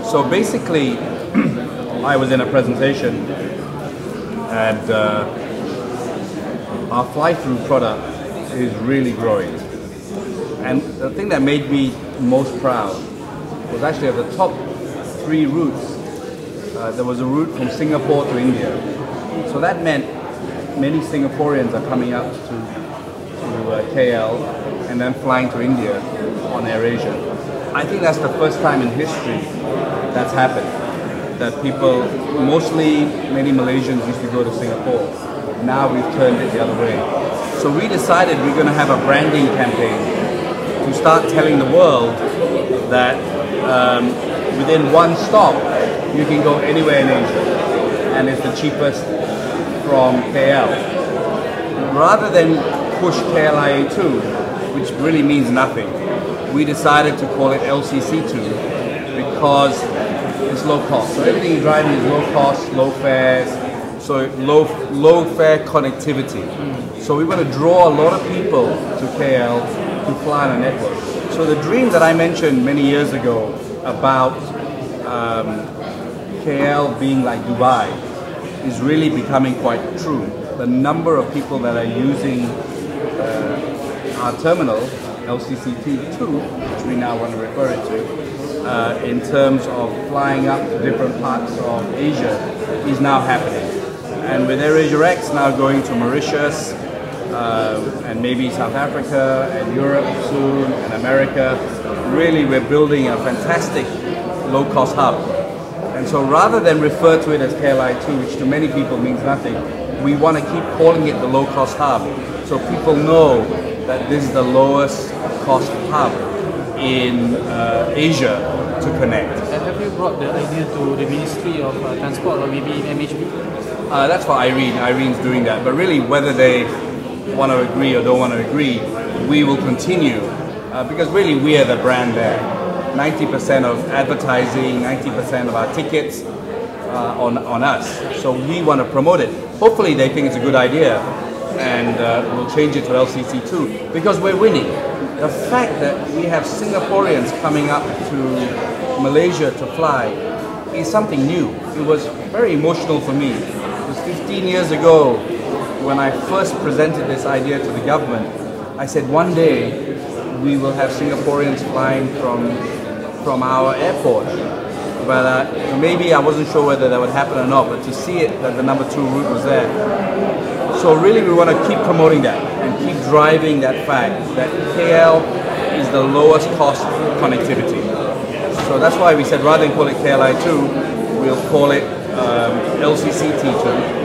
So basically, I was in a presentation and our fly-through product is really growing. And the thing that made me most proud was actually of the top 3 routes. There was a route from Singapore to India. So that meant many Singaporeans are coming up to KL and then flying to India on AirAsia. I think that's the first time in history that's happened. That people, mostly many Malaysians used to go to Singapore. Now we've turned it the other way. So we decided we're going to have a branding campaign to start telling the world that within one stop you can go anywhere in Asia, and it's the cheapest from KL. Rather than push KLIA2, which really means nothing, we decided to call it LCCT2 because it's low cost. So everything you're driving is low cost, low fares, so low fare connectivity. So we want to draw a lot of people to KL to fly on a network. So the dream that I mentioned many years ago about KL being like Dubai is really becoming quite true. The number of people that are using our terminal, LCCT2, which we now want to refer it to, in terms of flying up to different parts of Asia, is now happening. And with AirAsia X now going to Mauritius, and maybe South Africa, and Europe soon, and America, really we're building a fantastic low-cost hub. And so rather than refer to it as KLIA2, which to many people means nothing, we want to keep calling it the low-cost hub, so people know that this is the lowest cost hub in Asia to connect. And have you brought the idea to the Ministry of Transport or maybe MHB? That's for Irene. Irene's doing that. But really, whether they want to agree or don't want to agree, we will continue because really we are the brand there. 90% of advertising, 90% of our tickets on us. So we want to promote it. Hopefully they think it's a good idea and we'll change it to LCC2 because we're winning. The fact that we have Singaporeans coming up to Malaysia to fly is something new. It was very emotional for me. It was 15 years ago when I first presented this idea to the government. I said one day we will have Singaporeans flying from our airport. But maybe I wasn't sure whether that would happen or not, but to see it that the number 2 route was there. So really we want to keep promoting that and keep driving that fact that KL is the lowest cost connectivity. So that's why we said rather than call it KLIA2, we'll call it LCCT2.